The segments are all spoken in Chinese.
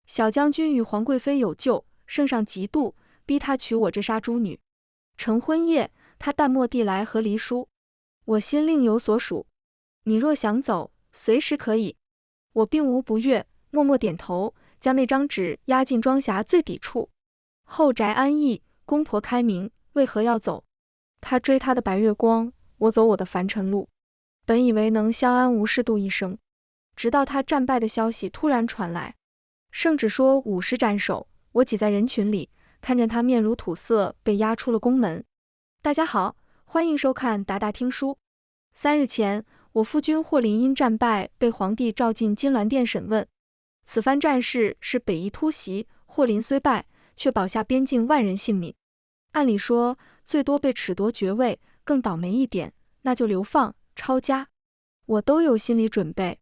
小将军与皇贵妃有救，圣上嫉妒，逼他娶我这杀猪女。成婚夜，他淡漠地来和离书，我心另有所属。你若想走，随时可以。我并无不悦，默默点头，将那张纸压进装匣最底处。后宅安逸，公婆开明，为何要走？他追他的白月光，我走我的凡尘路。本以为能相安无事度一生，直到他战败的消息突然传来。圣旨说50斩首，我挤在人群里，看见他面如土色，被押出了宫门。大家好，欢迎收看达达听书。3日前，我夫君霍林因战败被皇帝召进金銮殿审问。此番战事是北夷突袭，霍林虽败，却保下边境万人性命。按理说，最多被褫夺爵位，更倒霉一点，那就流放、抄家。我都有心理准备。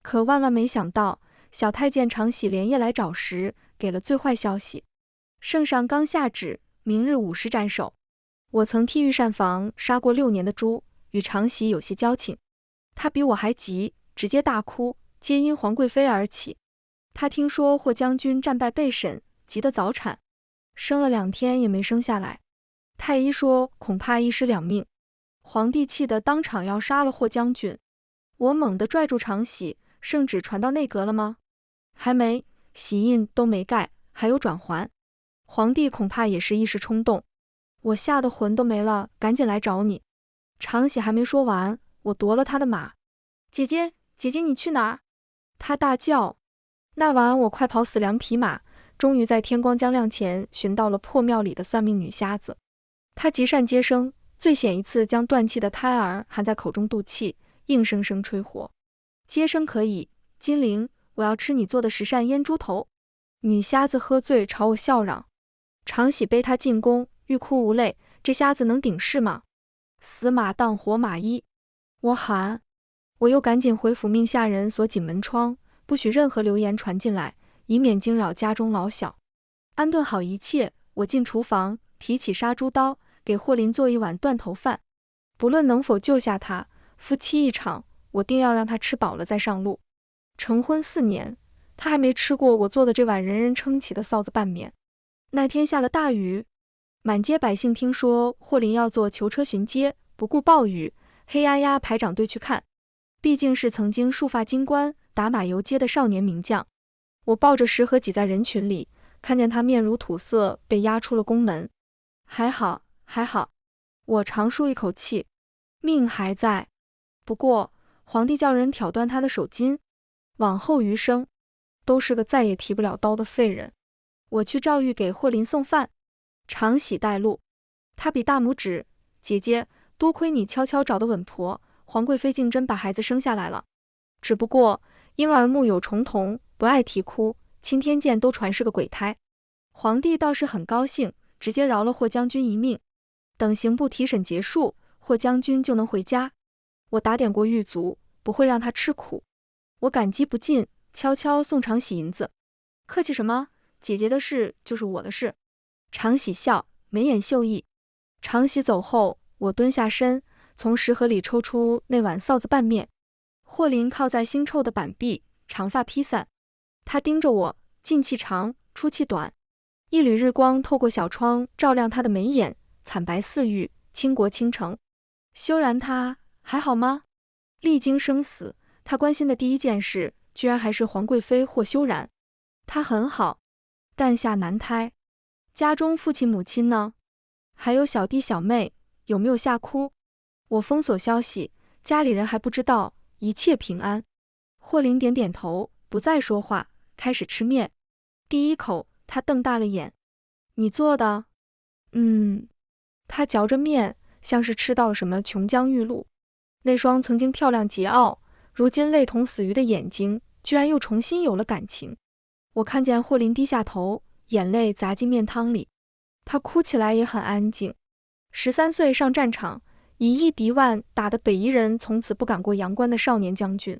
可万万没想到，小太监常喜连夜来找时，给了最坏消息。圣上刚下旨，明日50斩首。我曾替御膳房杀过6年的猪，与常喜有些交情。他比我还急，直接大哭，皆因皇贵妃而起。他听说霍将军战败被审，急得早产，生了2天也没生下来。太医说恐怕一尸2命。皇帝气得当场要杀了霍将军。我猛地拽住常喜，圣旨传到内阁了吗？还没，玺印都没盖，还有转还。皇帝恐怕也是一时冲动。我吓得魂都没了，赶紧来找你。常喜还没说完，我夺了他的马。姐姐，姐姐你去哪儿？他大叫。那晚我快跑死2匹马，终于在天光将亮前寻到了破庙里的算命女瞎子。她极善接生，最险一次将断气的胎儿含在口中渡气，硬生生吹活。接生可以，金陵，我要吃你做的10扇腌猪头。女瞎子喝醉朝我笑嚷。常喜背她进宫，欲哭无泪，这瞎子能顶事吗？死马当活马医。我喊。我又赶紧回府命下人锁紧门窗，不许任何流言传进来，以免惊扰家中老小。安顿好一切，我进厨房，提起杀猪刀，给霍林做一碗断头饭。不论能否救下他，夫妻一场，我定要让他吃饱了再上路。成婚4年，他还没吃过我做的这碗人人称奇的臊子拌面。那天下了大雨，满街百姓听说霍林要坐囚车巡街，不顾暴雨，黑压压排长队去看。毕竟是曾经束发金冠、打马游街的少年名将。我抱着食盒挤在人群里，看见他面如土色，被押出了宫门。还好，还好，我长舒一口气，命还在。不过皇帝叫人挑断他的手筋，往后余生都是个再也提不了刀的废人。我去赵玉给霍林送饭，常喜带路。他比大拇指，姐姐，多亏你悄悄找的稳婆，皇贵妃竟真把孩子生下来了。只不过婴儿木有重瞳，不爱啼哭，钦天监都传是个鬼胎。皇帝倒是很高兴，直接饶了霍将军一命。等刑部提审结束，霍将军就能回家。我打点过狱卒，不会让他吃苦。我感激不尽，悄悄送常喜银子。客气什么？姐姐的事就是我的事。常喜笑，眉眼秀逸。常喜走后，我蹲下身，从食盒里抽出那碗臊子拌面。霍林靠在腥臭的板壁，长发披散。他盯着我，进气长，出气短。一缕日光透过小窗照亮他的眉眼，惨白似玉，倾国倾城。修然他还好吗？历经生死，他关心的第一件事，居然还是皇贵妃霍修然。他很好，诞下男胎。家中父亲母亲呢？还有小弟小妹，有没有吓哭？我封锁消息，家里人还不知道，一切平安。霍林点点头，不再说话，开始吃面。第一口，他瞪大了眼。你做的？他嚼着面，像是吃到了什么琼浆玉露。那双曾经漂亮桀骜，如今泪瞳死鱼的眼睛，居然又重新有了感情。我看见霍林低下头，眼泪砸进面汤里。他哭起来也很安静。13岁上战场，以一敌万，打得北夷人从此不敢过阳关的少年将军。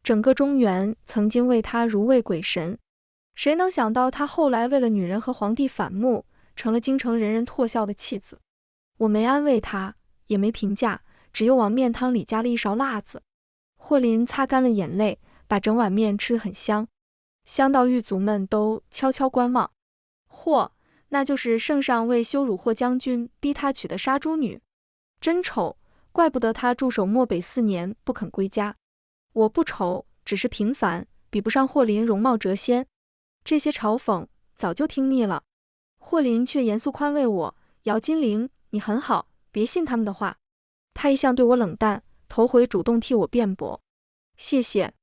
整个中原曾经为他如为鬼神。谁能想到他后来为了女人和皇帝反目，成了京城人人唾笑的弃子。我没安慰他，也没评价，只又往面汤里加了一勺辣子。霍林擦干了眼泪，把整碗面吃得很香。乡道狱卒们都悄悄观望。嚯，那就是圣上为羞辱霍将军逼他娶的杀猪女，真丑，怪不得他驻守漠北4年不肯归家。我不丑，只是平凡，比不上霍林容貌谪仙。这些嘲讽早就听腻了。霍林却严肃宽慰我，姚金玲，你很好，别信他们的话。他一向对我冷淡，头回主动替我辩驳。谢谢，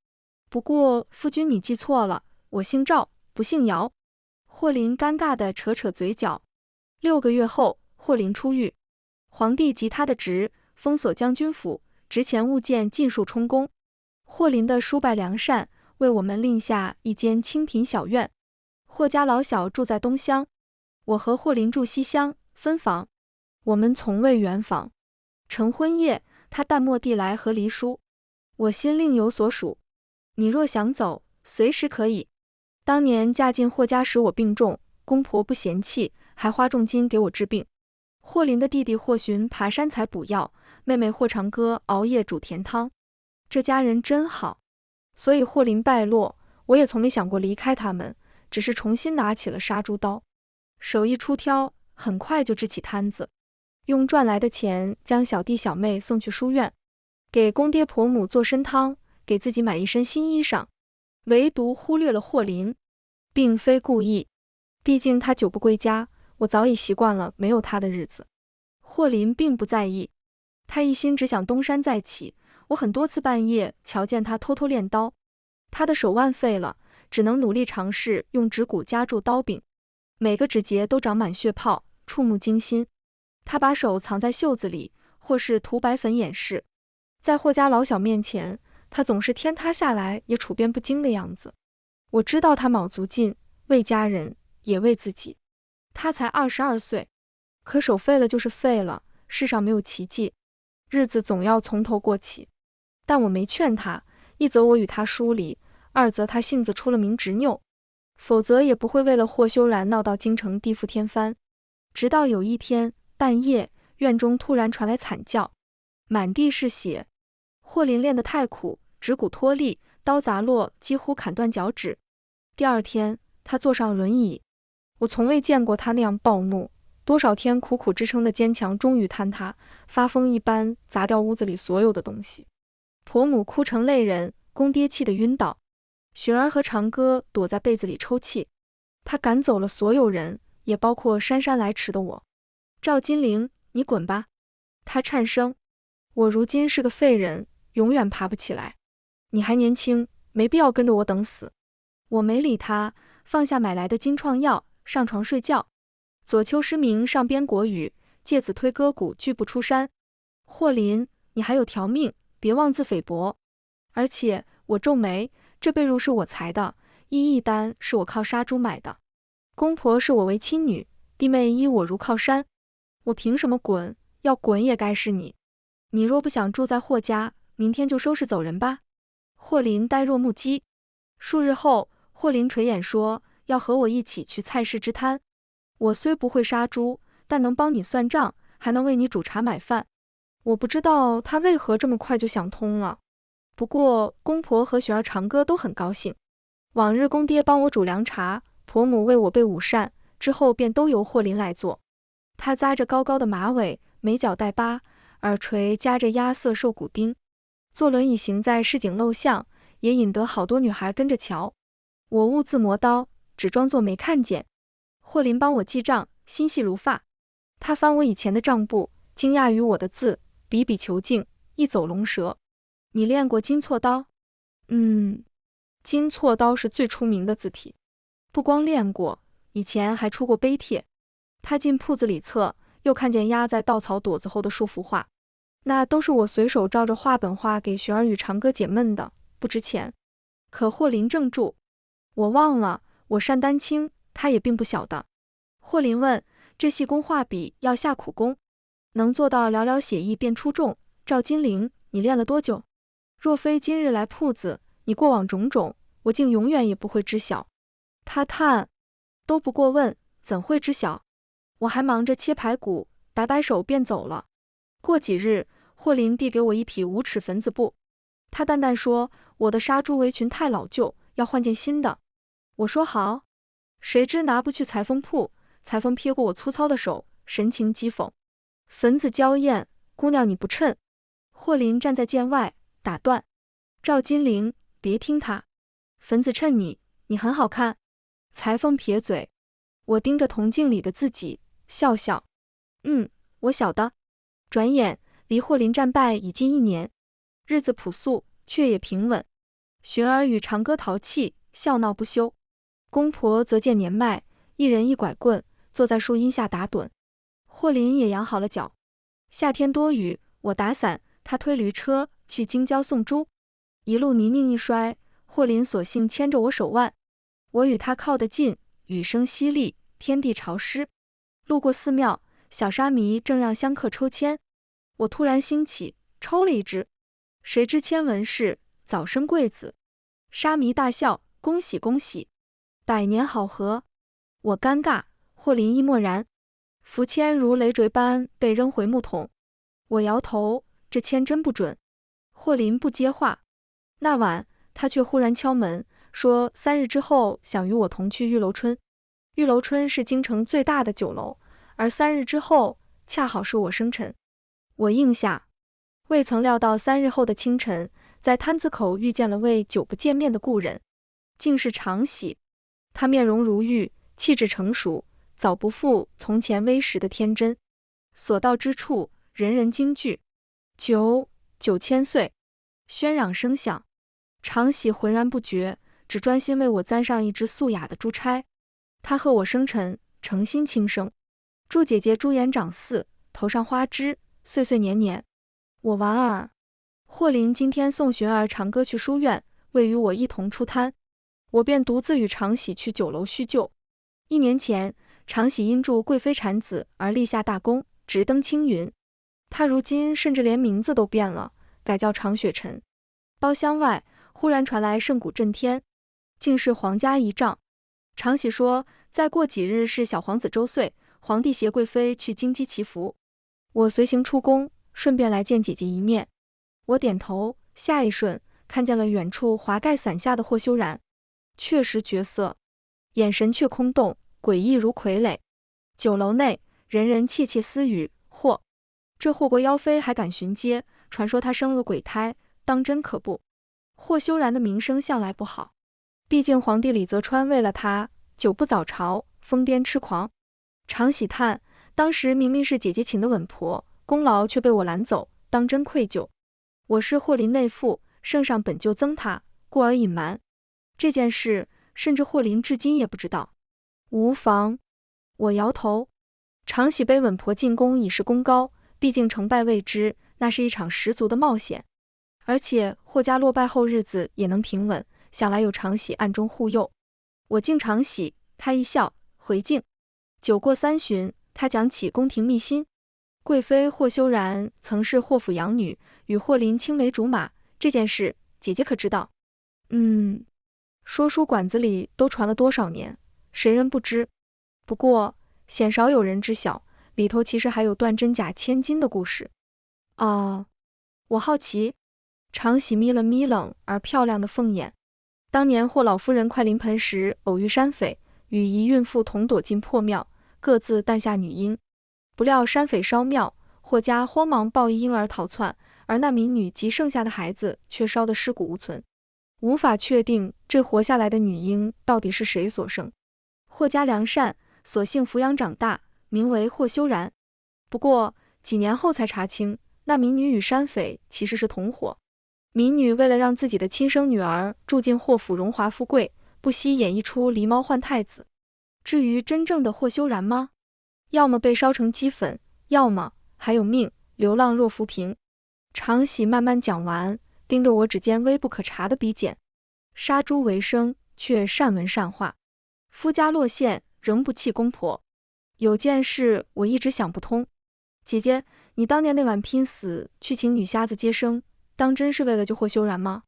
不过夫君你记错了，我姓赵，不姓姚。霍林尴尬地扯扯嘴角。6个月后，霍林出狱，皇帝及他的侄封锁将军府，值钱物件尽数充公。霍林的叔伯良善为我们另下一间清贫小院，霍家老小住在东厢，我和霍林住西厢，分房。我们从未圆房。成婚夜，他淡漠地来和离书，我心另有所属。你若想走，随时可以。当年嫁进霍家时我病重，公婆不嫌弃，还花重金给我治病。霍林的弟弟霍寻爬山采补药，妹妹霍长歌熬夜煮甜汤，这家人真好。所以霍林败落，我也从没想过离开他们，只是重新拿起了杀猪刀，手一出挑，很快就支起摊子，用赚来的钱将小弟小妹送去书院，给公爹婆母做参汤，给自己买一身新衣裳，唯独忽略了霍林。并非故意，毕竟他久不归家，我早已习惯了没有他的日子。霍林并不在意，他一心只想东山再起。我很多次半夜瞧见他偷偷练刀，他的手腕废了，只能努力尝试用指骨夹住刀柄，每个指节都长满血泡，触目惊心。他把手藏在袖子里，或是涂白粉掩饰。在霍家老小面前，他总是天塌下来也处变不惊的样子。我知道他卯足劲，为家人，也为自己。他才22岁，可手废了就是废了，世上没有奇迹，日子总要从头过起。但我没劝他，一则我与他疏离，二则他性子出了名执拗，否则也不会为了霍修然闹到京城地覆天翻。直到有一天半夜，院中突然传来惨叫，满地是血。霍林练得太苦，指骨脱力，刀砸落，几乎砍断脚趾。第二天，他坐上轮椅，我从未见过他那样暴怒。多少天苦苦支撑的坚强终于坍塌，发疯一般砸掉屋子里所有的东西。婆母哭成泪人，公爹气得晕倒，雪儿和长歌躲在被子里抽泣。他赶走了所有人，也包括姗姗来迟的我。赵金玲，你滚吧！他颤声，我如今是个废人，永远爬不起来。你还年轻，没必要跟着我等死。我没理他，放下买来的金创药，上床睡觉。左丘失明，上边国语，介子推歌鼓，拒不出山。霍林，你还有条命，别妄自菲薄。而且我皱眉，这被褥是我裁的，医一单是我靠杀猪买的，公婆视我为亲女，弟妹依我如靠山，我凭什么滚？要滚也该是你。你若不想住在霍家，明天就收拾走人吧。霍林呆若木鸡。数日后，霍林垂眼说要和我一起去菜市之摊。我虽不会杀猪，但能帮你算账，还能为你煮茶买饭。我不知道他为何这么快就想通了。不过公婆和雪儿长歌都很高兴。往日公爹帮我煮凉茶，婆母为我备午膳，之后便都由霍林来做。他扎着高高的马尾，眉角带疤，耳垂夹着压色瘦骨钉，坐轮椅行在市井陋巷，也引得好多女孩跟着瞧。我兀自磨刀，只装作没看见。霍林帮我记账，心细如发。他翻我以前的账簿，惊讶于我的字，笔笔遒劲，一走龙蛇。你练过金错刀？金错刀是最出名的字体。不光练过，以前还出过碑帖。他进铺子里测，又看见压在稻草垛子后的数幅画，那都是我随手照着画本画给雪儿与长歌解闷的，不值钱。可霍林怔住，我忘了，我单丹青，他也并不晓得。霍林问，这细工画笔要下苦功，能做到寥寥写意便出众。赵金玲，你练了多久？若非今日来铺子，你过往种种，我竟永远也不会知晓。他叹，都不过问，怎会知晓？我还忙着切排骨，摆摆手便走了。过几日，霍林递给我一匹5尺粉子布，他淡淡说，我的纱珠围裙太老旧，要换件新的。我说好。谁知拿不去裁缝铺，裁缝瞥过我粗糙的手，神情讥讽。粉子娇艳，姑娘你不称。霍林站在剑外，打断。赵金玲，别听他。粉子衬你，你很好看。裁缝撇嘴。我盯着铜镜里的自己，笑笑。我晓得。转眼离霍林战败已近1年，日子朴素，却也平稳。寻儿与长歌淘气，笑闹不休。公婆则见年迈，一人一拐棍，坐在树荫下打盹。霍林也养好了脚。夏天多雨，我打伞，他推驴车去京郊送猪。一路泥泞一摔，霍林索性牵着我手腕。我与他靠得近，雨声淅沥，天地潮湿。路过寺庙，小沙弥正让香客抽签，我突然兴起，抽了一支。谁知签文是早生贵子。沙弥大笑，恭喜恭喜，100年好合。我尴尬，霍林亦默然。符签如累赘般被扔回木桶。我摇头，这签真不准。霍林不接话。那晚他却忽然敲门，说3日之后想与我同去玉楼春。玉楼春是京城最大的酒楼，而3日之后恰好是我生辰。我应下。未曾料到3日后的清晨，在摊子口遇见了位久不见面的故人，竟是常喜。他面容如玉，气质成熟，早不复从前微时的天真。所到之处，人人惊惧。9000岁，喧嚷声响。常喜浑然不觉，只专心为我簪上一只素雅的珠钗。他贺我生辰，诚心轻声，祝姐姐朱颜长4，头上花枝，岁岁年年。我莞尔。霍林今天送寻儿长歌去书院，未与我一同出摊，我便独自与常喜去酒楼叙旧。1年前，常喜因助贵妃产子而立下大功，直登青云。他如今甚至连名字都变了，改叫常雪尘。包厢外忽然传来圣鼓震天，竟是皇家仪仗。常喜说，再过几日是小皇子周岁，皇帝携贵妃去京畿祈福。我随行出宫，顺便来见姐姐一面。我点头，下一瞬看见了远处华盖伞下的霍修然，确实绝色，眼神却空洞，诡异如傀儡。酒楼内人人窃窃私语，这霍国妖妃还敢巡街，传说她生了鬼胎，当真可不。霍修然的名声向来不好，毕竟皇帝李泽川为了他久不早朝，疯癫痴狂。常喜叹，当时明明是姐姐请的稳婆，功劳却被我揽走，当真愧疚。我是霍林内附，圣上本就憎他，故而隐瞒这件事，甚至霍林至今也不知道。无妨。我摇头。常喜背稳婆进宫已是功高，毕竟成败未知，那是一场十足的冒险。而且霍家落败后日子也能平稳，想来有常喜暗中护佑。我敬常喜，他一笑，回敬。酒过3巡，他讲起宫廷秘辛。贵妃霍修然曾是霍府养女，与霍林青梅竹马，这件事姐姐可知道？说书馆子里都传了多少年，谁人不知？不过鲜少有人知晓，里头其实还有段真假千金的故事。我好奇。常喜眯了眯冷而漂亮的凤眼。当年霍老夫人快临盆时，偶遇山匪，与一孕妇同躲进破庙，各自诞下女婴。不料山匪烧庙，霍家慌忙抱一婴儿逃窜，而那民女及剩下的孩子却烧得尸骨无存，无法确定这活下来的女婴到底是谁所生。霍家良善，索性抚养长大，名为霍修然。不过几年后才查清，那民女与山匪其实是同伙。民女为了让自己的亲生女儿住进霍府荣华富贵，不惜演绎出狸猫换太子。至于真正的霍修然吗？要么被烧成齑粉，要么还有命，流浪若浮萍。常喜慢慢讲完，盯着我指尖微不可察的鼻尖。杀猪为生，却善文善画，夫家落陷，仍不弃公婆。有件事我一直想不通，姐姐，你当年那晚拼死去请女瞎子接生，当真是为了救霍修然吗？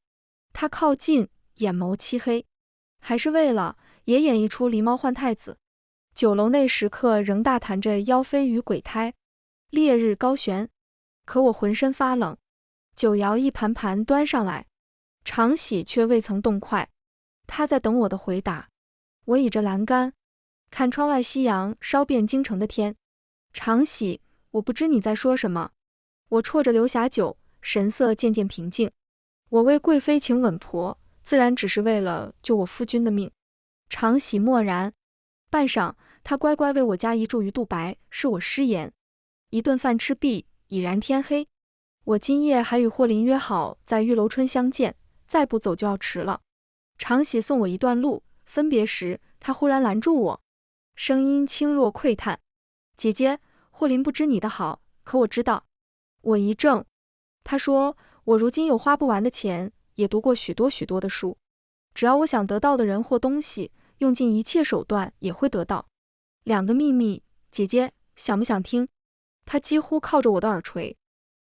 他靠近，眼眸漆黑，还是为了也演绎出狸猫换太子？酒楼内食客仍大谈着妖妃与鬼胎，烈日高悬，可我浑身发冷。酒肴一盘盘端上来，常喜却未曾动筷，他在等我的回答。我倚着栏杆，看窗外夕阳烧遍京城的天。常喜，我不知你在说什么。我啜着流霞酒，神色渐渐平静。我为贵妃请稳婆，自然只是为了救我夫君的命。常喜默然，半晌，他乖乖为我加一注鱼肚白，是我失言。一顿饭吃毕，已然天黑。我今夜还与霍林约好在玉楼春相见，再不走就要迟了。常喜送我一段路，分别时，他忽然拦住我，声音轻若喟叹：“姐姐，霍林不知你的好，可我知道。”我一怔，他说：“我如今有花不完的钱，也读过许多许多的书，只要我想得到的人或东西，用尽一切手段也会得到。2个秘密，姐姐想不想听？”他几乎靠着我的耳垂。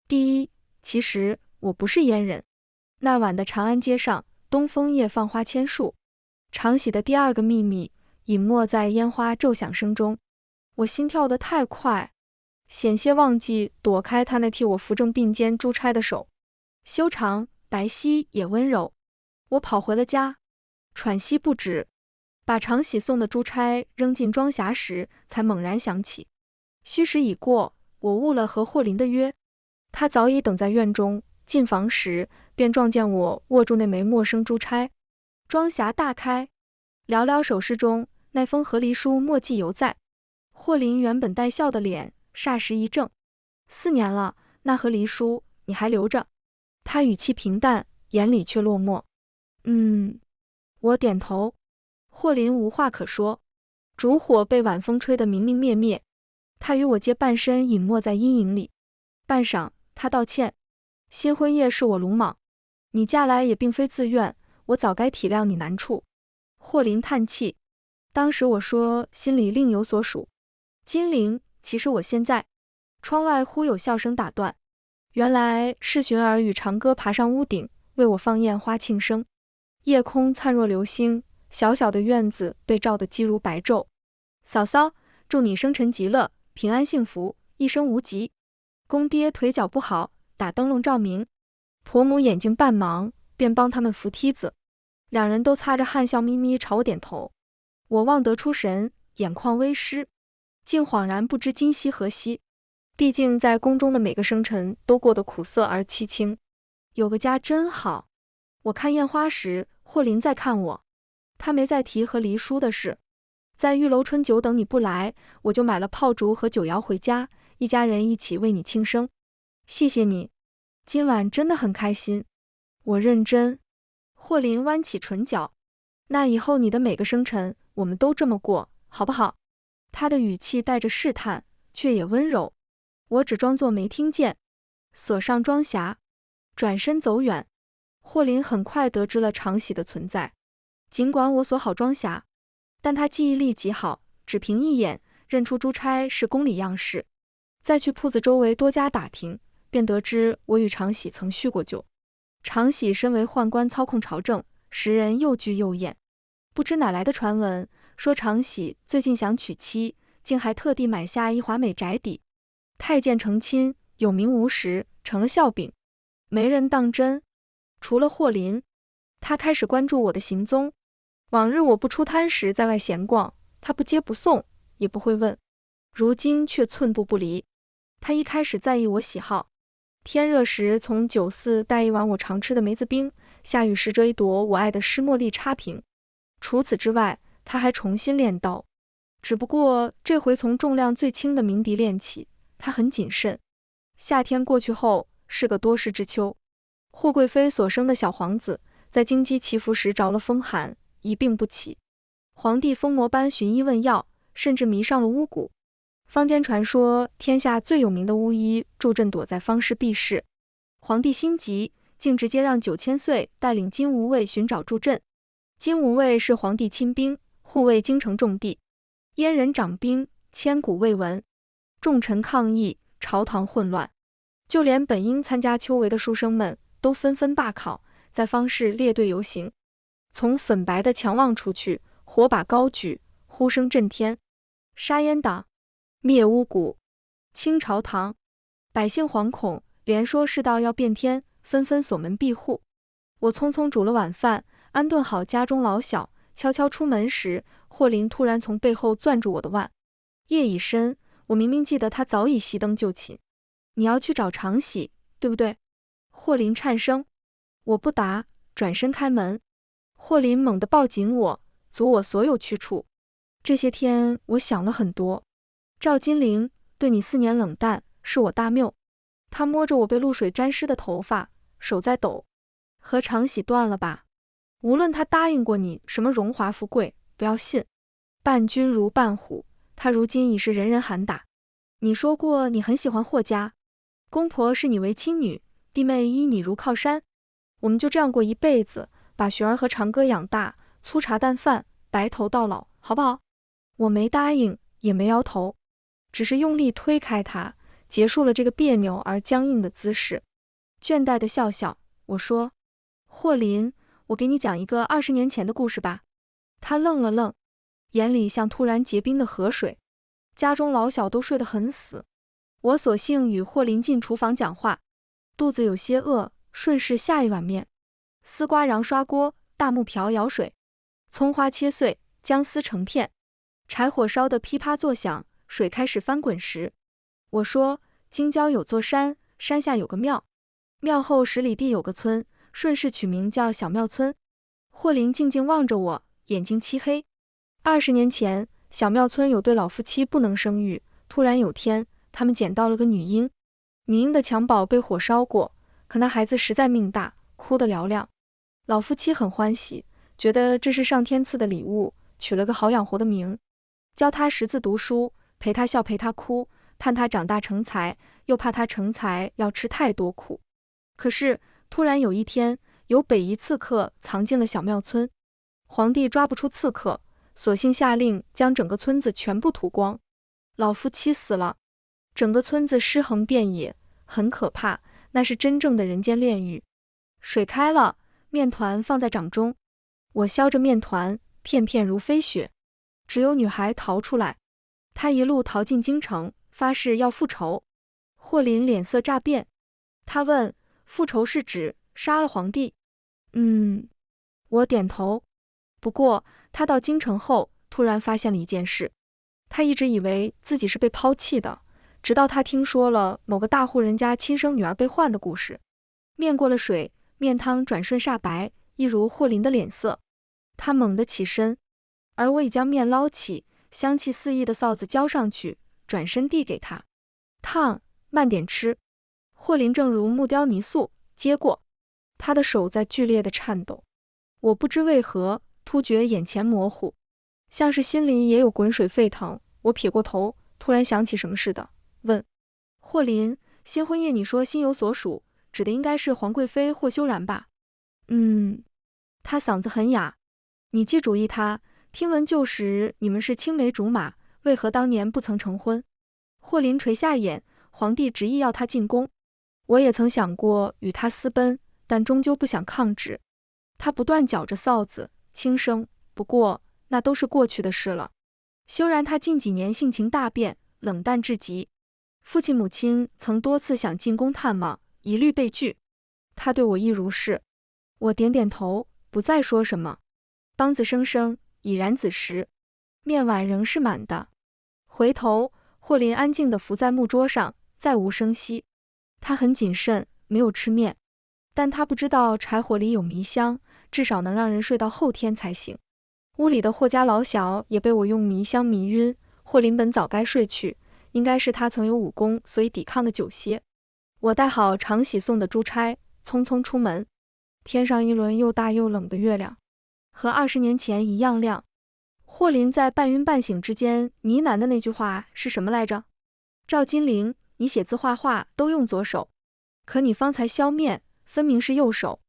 第一，其实我不是阉人。那晚的长安街上，东风夜放花千树。常喜的第2个秘密，隐没在烟花骤响声中。我心跳得太快，险些忘记躲开他那替我扶正并肩珠钗的手，修长、白皙也温柔。我跑回了家，喘息不止，把常喜送的珠钗扔进装匣时，才猛然想起，虚实已过，我误了和霍林的约。他早已等在院中，进房时便撞见我握住那枚陌生珠钗。装匣大开，寥寥首饰中，那封和离书墨迹犹在。霍林原本带笑的脸霎时一怔，4年了，那和离书你还留着？他语气平淡，眼里却落寞。我点头。霍林无话可说，烛火被晚风吹得明明灭灭，他与我皆半身隐没在阴影里。半晌，他道歉：“新婚夜是我鲁莽，你嫁来也并非自愿，我早该体谅你难处。”霍林叹气：“当时我说心里另有所属。金陵，其实我现在……”窗外忽有笑声打断，原来是寻儿与长歌爬上屋顶，为我放焰花庆生。夜空灿若流星，小小的院子被照得几如白昼。嫂嫂，祝你生辰极乐，平安幸福，一生无疾。公爹腿脚不好，打灯笼照明。婆母眼睛半忙，便帮他们扶梯子。2人都擦着汗，笑眯眯朝我点头。我望得出神，眼眶微湿，竟恍然不知今夕何夕。毕竟在宫中的每个生辰都过得苦涩而凄清，有个家真好。我看烟花时，霍林在看我，他没再提和离书的事。在玉楼春久等你不来，我就买了炮竹和酒肴回家，一家人一起为你庆生。谢谢你，今晚真的很开心。我认真。霍林弯起唇角，那以后你的每个生辰，我们都这么过，好不好？他的语气带着试探，却也温柔。我只装作没听见，锁上装匣，转身走远。霍林很快得知了常喜的存在，尽管我锁好装匣，但他记忆力极好，只凭一眼认出珠钗是宫里样式。再去铺子周围多加打听，便得知我与常喜曾叙过旧。常喜身为宦官操控朝政，时人又惧又厌。不知哪来的传闻，说常喜最近想娶妻，竟还特地买下一华美宅邸。太监成亲，有名无实，成了笑柄，没人当真。除了霍林，他开始关注我的行踪。往日我不出摊时在外闲逛，他不接不送，也不会问，如今却寸步不离。他一开始在意我喜好，天热时从酒肆带一碗我常吃的梅子冰，下雨时折一朵我爱的湿茉莉插瓶。除此之外，他还重新练刀，只不过这回从重量最轻的鸣笛练起。他很谨慎。夏天过去后，是个多事之秋。霍贵妃所生的小皇子，在京畿祈福时着了风寒，一病不起。皇帝疯魔般寻医问药，甚至迷上了巫蛊。坊间传说，天下最有名的巫医助阵躲在方士避世。皇帝心急，竟直接让9000岁带领金吾卫寻找助阵。金吾卫是皇帝亲兵，护卫京城重地。燕人掌兵，千古未闻。众臣抗议，朝堂混乱，就连本应参加秋闱的书生们都纷纷罢考，在方士列队游行。从粉白的墙望出去，火把高举，呼声震天。杀阉党，灭巫蛊，清朝堂。百姓惶恐，连说世道要变天，纷纷锁门闭户。我匆匆煮了晚饭，安顿好家中老小，悄悄出门时，霍林突然从背后攥住我的腕。夜已深，我明明记得他早已熄灯就寝。你要去找常喜，对不对？霍林颤声。我不答，转身开门。霍林猛地抱紧我，阻我所有去处。这些天我想了很多。赵金玲对你4年冷淡，是我大谬。他摸着我被露水沾湿的头发，手在抖。和常喜断了吧。无论他答应过你什么荣华富贵，不要信。伴君如伴虎，他如今已是人人喊打。你说过你很喜欢霍家，公婆视你为亲女，弟妹依你如靠山。我们就这样过一辈子，把璇儿和长哥养大，粗茶淡饭，白头到老，好不好？我没答应，也没摇头，只是用力推开他，结束了这个别扭而僵硬的姿势。倦怠的笑笑，我说：霍林，我给你讲一个20年前的故事吧。他愣了愣，眼里像突然结冰的河水。家中老小都睡得很死，我索性与霍林进厨房讲话。肚子有些饿，顺势下一碗面。丝瓜瓤刷锅，大木瓢舀水，葱花切碎，姜丝成片。柴火烧得噼啪作响，水开始翻滚时，我说：京郊有座山，山下有个庙，庙后10里地有个村，顺势取名叫小庙村。霍林静静望着我，眼睛漆黑。20年前，小庙村有对老夫妻不能生育，突然有天，他们捡到了个女婴。女婴的襁褓被火烧过，可那孩子实在命大，哭得嘹亮。老夫妻很欢喜，觉得这是上天赐的礼物，取了个好养活的名，教他识字读书，陪他笑陪他哭，盼他长大成才，又怕他成才要吃太多苦。可是突然有一天，有北夷刺客藏进了小庙村，皇帝抓不出刺客，索性下令将整个村子全部屠光。老夫妻死了，整个村子尸横遍野，很可怕，那是真正的人间炼狱。水开了，面团放在掌中，我削着面团，片片如飞雪。只有女孩逃出来，她一路逃进京城，发誓要复仇。霍林脸色乍变，他问：复仇是指杀了皇帝？我点头。不过他到京城后，突然发现了一件事。他一直以为自己是被抛弃的，直到他听说了某个大户人家亲生女儿被换的故事。面过了水，面汤转瞬煞白，一如霍林的脸色。他猛地起身，而我已将面捞起，香气四溢的臊子浇上去，转身递给他。烫，慢点吃。霍林正如木雕泥塑，接过。他的手在剧烈的颤抖。我不知为何，突觉眼前模糊，像是心里也有滚水沸腾。我撇过头，突然想起什么似的，问：霍林，新婚夜你说心有所属，指的应该是皇贵妃霍修然吧？他嗓子很哑。你既主意他，听闻旧时你们是青梅竹马，为何当年不曾成婚？霍林垂下眼，皇帝执意要他进宫，我也曾想过与他私奔，但终究不想抗旨。他不断绞着臊子，轻声：不过那都是过去的事了。修然他近几年性情大变，冷淡至极。父亲母亲曾多次想进宫探望，一律被拒。他对我亦如是。我点点头，不再说什么。梆子声声，已然子时，面碗仍是满的。回头，霍林安静地伏在木桌上，再无声息。他很谨慎，没有吃面，但他不知道柴火里有迷香，至少能让人睡到后天才行。屋里的霍家老小也被我用迷香迷晕。霍林本早该睡去，应该是他曾有武功，所以抵抗的久些。我带好常喜送的珠钗，匆匆出门。天上一轮又大又冷的月亮，和20年前一样亮。霍林在半晕半醒之间呢喃的那句话是什么来着？赵金玲，你写字画画都用左手，可你方才削面分明是右手。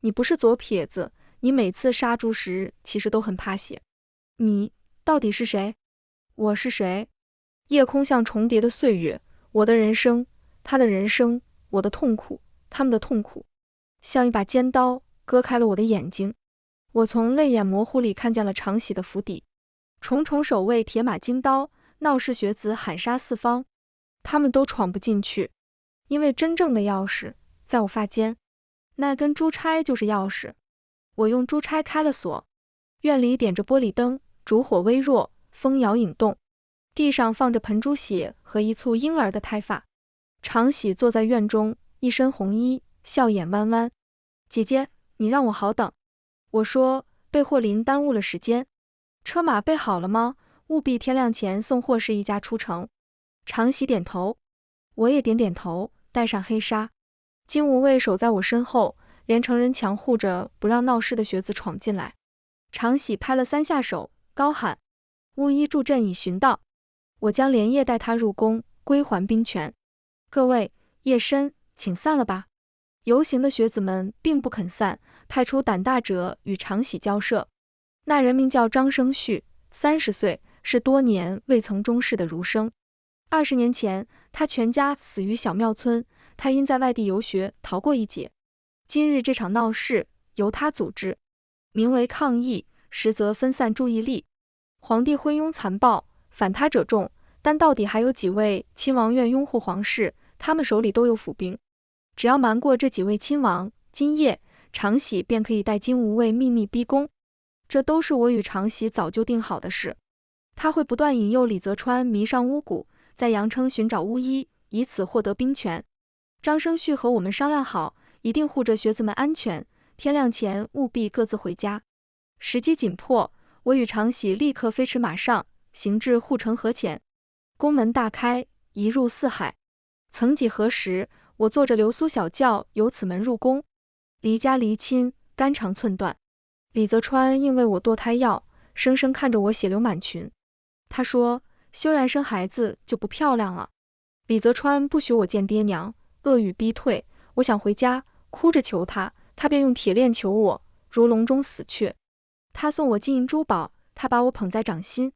你不是左撇子，你每次杀猪时其实都很怕血。你到底是谁？我是谁？夜空像重叠的岁月，我的人生，他的人生，我的痛苦，他们的痛苦，像一把尖刀割开了我的眼睛。我从泪眼模糊里看见了常喜的府邸，重重守卫，铁马金刀，闹市学子喊杀四方，他们都闯不进去，因为真正的钥匙在我发间，那根珠钗就是钥匙。我用珠钗开了锁，院里点着玻璃灯，烛火微弱，风摇影动，地上放着盆猪血和一簇婴儿的胎发。常喜坐在院中，一身红衣，笑眼弯弯。姐姐，你让我好等。我说，备货林耽误了时间。车马备好了吗？务必天亮前送货士一家出城。常喜点头，我也点点头，带上黑纱。金无畏守在我身后，连成人墙护着，不让闹事的学子闯进来。常喜拍了3下手，高喊：巫医助阵已寻到，我将连夜带他入宫，归还兵权。各位，夜深，请散了吧。游行的学子们并不肯散，派出胆大者与常喜交涉。那人名叫张生旭，30岁，是多年未曾中仕的儒生。20年前，他全家死于小庙村，他因在外地游学逃过一劫。今日这场闹事由他组织，名为抗议，实则分散注意力。皇帝昏庸残暴，反他者众，但到底还有几位亲王愿拥护皇室，他们手里都有府兵。只要瞒过这几位亲王，今夜常喜便可以带金无畏秘密逼宫。这都是我与常喜早就定好的事。他会不断引诱李泽川迷上巫蛊，在阳城寻找巫医，以此获得兵权。张生旭和我们商量好，一定护着学子们安全，天亮前务必各自回家。时机紧迫，我与常喜立刻飞驰马上，行至护城河前。宫门大开，一入四海。曾几何时，我坐着流苏小轿由此门入宫，离家离亲，肝肠寸断。李泽川因为我堕胎药，生生看着我血流满裙。他说，休然生孩子就不漂亮了。李泽川不许我见爹娘，恶语逼退，我想回家，哭着求他，他便用铁链囚我，如笼中死雀。他送我金银珠宝，他把我捧在掌心，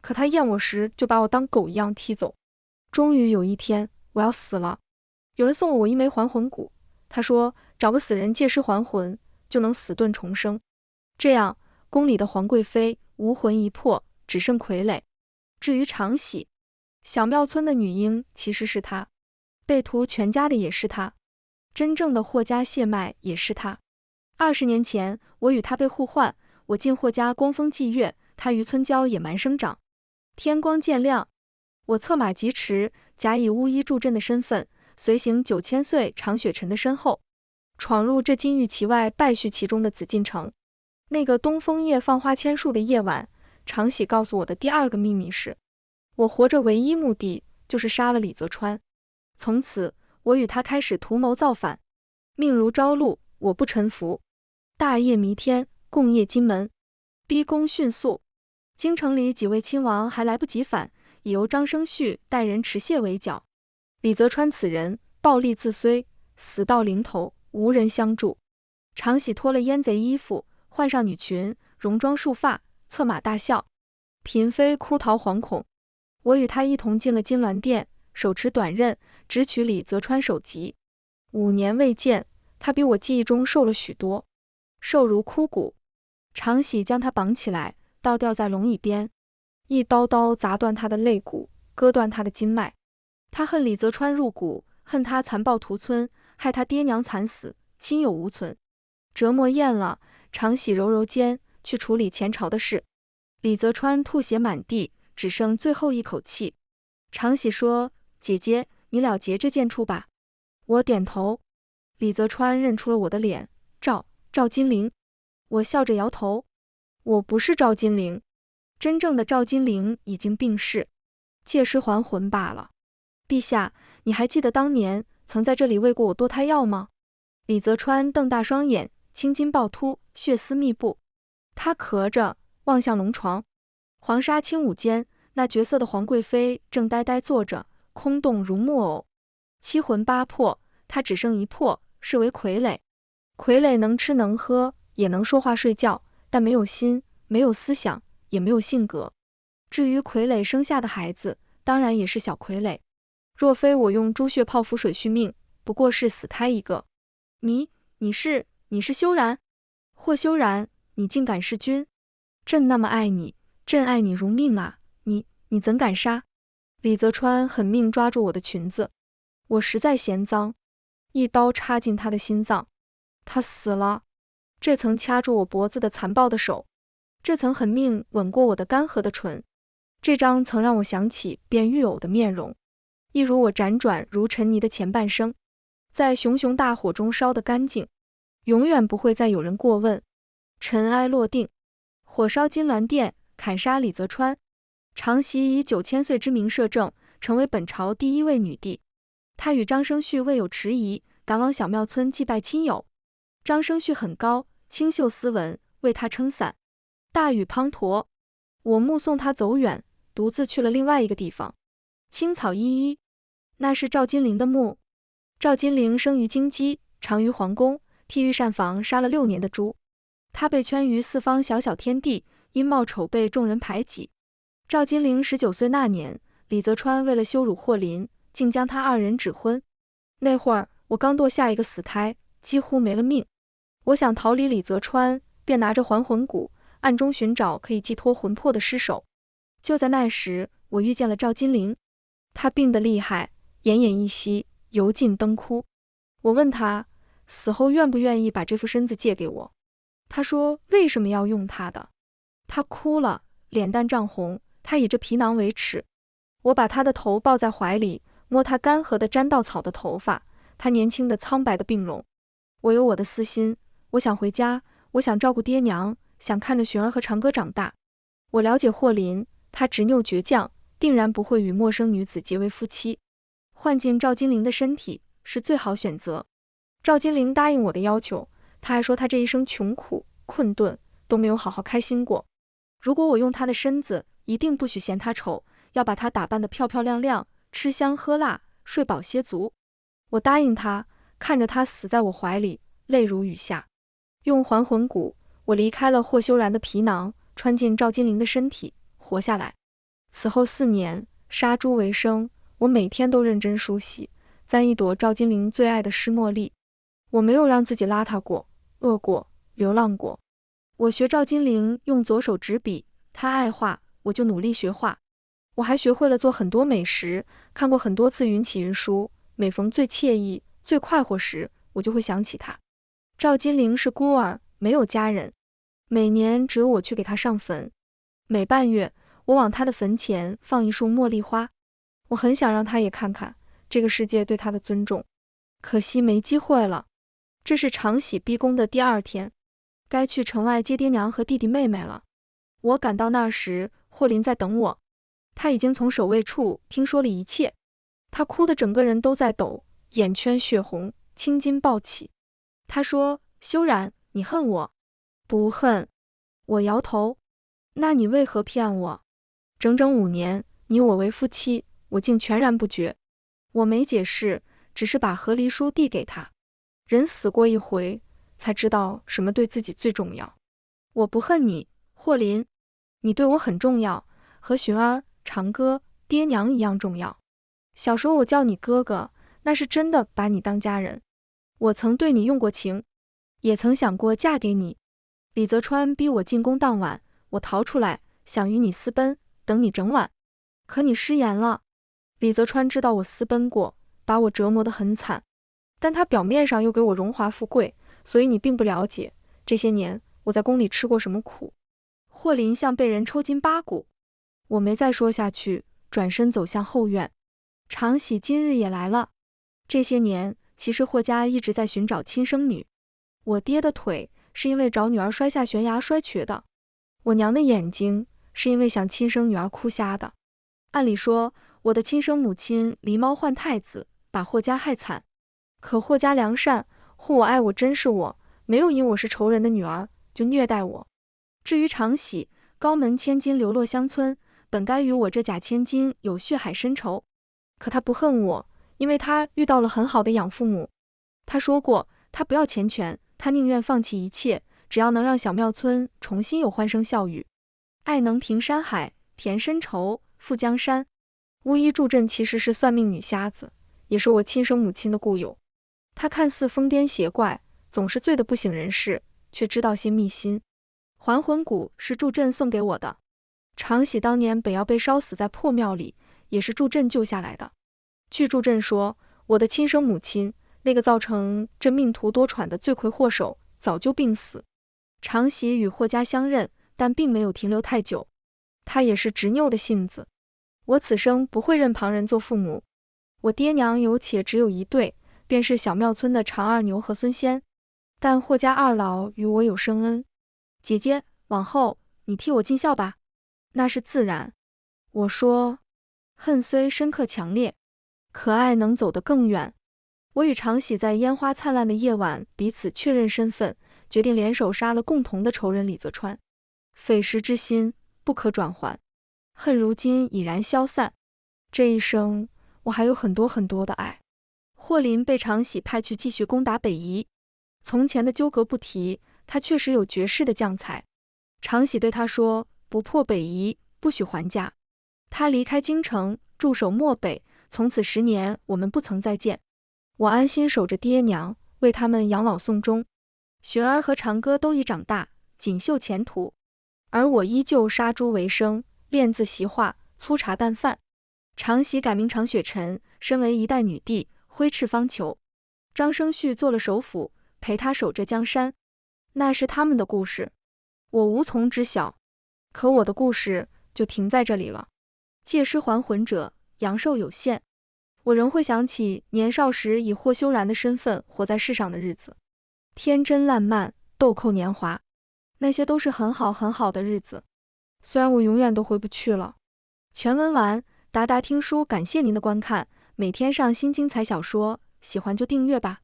可他厌我时就把我当狗一样踢走。终于有一天，我要死了，有人送了我一枚还魂骨，他说找个死人借尸还魂，就能死遁重生。这样，宫里的皇贵妃无魂一魄，只剩傀儡。至于常喜，小庙村的女婴其实是他，被屠全家的也是他，真正的霍家血脉也是他。20年前，我与他被互换，我进霍家光风霁月，他于村郊野蛮生长。天光渐亮，我策马疾驰，假以巫医助阵的身份，随行9000岁常雪尘的身后，闯入这金玉其外败絮其中的紫禁城。那个东风夜放花千树的夜晚，常喜告诉我的第2个秘密是，我活着唯一目的就是杀了李泽川。从此，我与他开始图谋造反。命如朝露，我不臣服。大业弥天，共谒金门，逼宫迅速。京城里几位亲王还来不及反，已由张生旭带人持械围剿。李泽川此人暴戾自衰，死到临头，无人相助。常喜脱了阉贼衣服，换上女裙，戎装束发，策马大笑。嫔妃哭逃惶恐。我与他一同进了金銮殿，手持短刃，直取李泽川首级。5年未见，他比我记忆中瘦了许多，瘦如枯骨。常喜将他绑起来，倒吊在龙椅边，一刀刀砸断他的肋骨，割断他的筋脉。他恨李泽川入骨，恨他残暴屠村，害他爹娘惨死，亲友无存。折磨厌了，常喜揉揉肩，去处理前朝的事。李泽川吐血满地，只剩最后一口气。常喜说，姐姐，你了结这件处吧。我点头。李泽川认出了我的脸，赵金玲。我笑着摇头，我不是赵金玲，真正的赵金玲已经病逝，借尸还魂罢了。陛下，你还记得当年曾在这里喂过我堕胎药吗？李泽川瞪大双眼，青筋暴突，血丝密布。他咳着望向龙床，黄纱轻舞间，那绝色的皇贵妃正呆呆坐着，空洞如木偶。7魂8魄，她只剩1魄，是为傀儡。傀儡能吃能喝，也能说话睡觉，但没有心，没有思想，也没有性格。至于傀儡生下的孩子，当然也是小傀儡。若非我用猪血泡符水续命，不过是死胎一个。你是休然？霍休然，你竟敢弑君！朕那么爱你，朕爱你如命啊！你怎敢杀？李泽川狠命抓住我的裙子，我实在嫌脏，一刀插进他的心脏。他死了。这曾掐住我脖子的残暴的手，这曾狠命吻过我的干涸的唇，这张曾让我想起便欲呕的面容，一如我辗转如尘泥的前半生，在熊熊大火中烧得干净，永远不会再有人过问。尘埃落定，火烧金銮殿，砍杀李泽川。常喜以9000岁之名摄政，成为本朝第1位女帝。她与张生绪未有迟疑，赶往小庙村祭拜亲友。张生绪很高，清秀斯文，为她撑伞。大雨滂沱，我目送她走远，独自去了另外一个地方。青草依依，那是赵金陵的墓。赵金陵生于京畿，长于皇宫，替御膳房杀了6年的猪。他被圈于四方小小天地，因貌丑被众人排挤。赵金陵19岁那年，李泽川为了羞辱霍林，竟将他2人指婚。那会儿我刚堕下一个死胎，几乎没了命。我想逃离李泽川，便拿着还魂骨，暗中寻找可以寄托魂魄的尸首。就在那时，我遇见了赵金陵。他病得厉害，奄奄一息，油尽灯枯。我问他死后愿不愿意把这副身子借给我。他说为什么要用他的？他哭了，脸蛋涨红，他以这皮囊为耻。我把他的头抱在怀里，摸他干涸的沾稻草的头发，他年轻的苍白的病容。我有我的私心，我想回家，我想照顾爹娘，想看着珣儿和长歌长大。我了解霍林，他执拗倔强，定然不会与陌生女子结为夫妻。换进赵金陵的身体是最好选择。赵金陵答应我的要求，他还说他这一生穷苦困顿，都没有好好开心过。如果我用他的身子，一定不许嫌他丑，要把他打扮得漂漂亮亮，吃香喝辣，睡饱歇足。我答应他，看着他死在我怀里，泪如雨下。用还魂骨，我离开了霍修然的皮囊，穿进赵金陵的身体，活下来。此后4年，杀猪为生，我每天都认真梳洗，簪一朵赵金陵最爱的施茉莉。我没有让自己邋遢过，饿过，流浪过。我学赵金陵用左手执笔，他爱画，我就努力学画。我还学会了做很多美食，看过很多次云起云书，每逢最惬意、最快活时，我就会想起他。赵金陵是孤儿，没有家人，每年只有我去给他上坟。每半月，我往他的坟前放一束茉莉花。我很想让他也看看这个世界对他的尊重，可惜没机会了。这是常喜逼宫的第2天，该去城外接爹娘和弟弟妹妹了。我赶到那儿时，霍林在等我，他已经从守卫处听说了一切。他哭得整个人都在抖，眼圈血红，青筋暴起。他说：修然，你恨我？不恨。我摇头。那你为何骗我？整整5年，你我为夫妻，我竟全然不觉。我没解释，只是把和离书递给他。人死过一回，才知道什么对自己最重要。我不恨你，霍林，你对我很重要，和珣儿、长歌、爹娘一样重要。小时候我叫你哥哥，那是真的把你当家人。我曾对你用过情，也曾想过嫁给你。李泽川逼我进宫当晚，我逃出来，想与你私奔，等你整晚。可你失言了。李泽川知道我私奔过，把我折磨得很惨，但他表面上又给我荣华富贵，所以你并不了解这些年我在宫里吃过什么苦。霍林像被人抽筋扒骨，我没再说下去，转身走向后院。常喜今日也来了。这些年，其实霍家一直在寻找亲生女。我爹的腿是因为找女儿摔下悬崖摔瘸的，我娘的眼睛是因为想亲生女儿哭瞎的。按理说，我的亲生母亲狸猫换太子，把霍家害惨。可霍家良善，护我爱我珍视我，没有因我是仇人的女儿就虐待我。至于常喜，高门千金流落乡村，本该与我这假千金有血海深仇，可他不恨我，因为他遇到了很好的养父母。他说过，他不要钱权，他宁愿放弃一切，只要能让小庙村重新有欢声笑语。爱能平山海，填深仇，富江山。巫医祝镇其实是算命女瞎子，也是我亲生母亲的故友。她看似疯癫邪怪，总是醉得不省人事，却知道些秘辛。还魂骨是祝镇送给我的。常喜当年本要被烧死在破庙里，也是祝镇救下来的。据祝镇说，我的亲生母亲，那个造成这命途多舛的罪魁祸首，早就病死。常喜与霍家相认，但并没有停留太久。他也是执拗的性子。我此生不会认旁人做父母。我爹娘有且只有一对，便是小庙村的常二牛和孙仙。但霍家二老与我有生恩。姐姐，往后你替我尽孝吧。那是自然。我说，恨虽深刻强烈，可爱能走得更远。我与常喜在烟花灿烂的夜晚彼此确认身份，决定联手杀了共同的仇人李泽川。匪石之心不可转还，恨如今已然消散。这一生我还有很多很多的爱。霍林被常喜派去继续攻打北夷，从前的纠葛不提，他确实有绝世的将才。常喜对他说，不破北夷，不许还家。他离开京城，驻守漠北，从此10年我们不曾再见。我安心守着爹娘，为他们养老送终。雪儿和长歌都已长大，锦绣前途，而我依旧杀猪为生，练字习画，粗茶淡饭。常喜改名常雪尘，身为一代女帝，挥斥方遒。张生旭做了首辅，陪他守着江山。那是他们的故事，我无从知晓。可我的故事就停在这里了。借尸还魂者，阳寿有限。我仍会想起年少时以霍修然的身份活在世上的日子，天真烂漫，豆蔻年华，那些都是很好很好的日子。虽然我永远都回不去了。全文完，达达听书感谢您的观看，每天上新精彩小说，喜欢就订阅吧。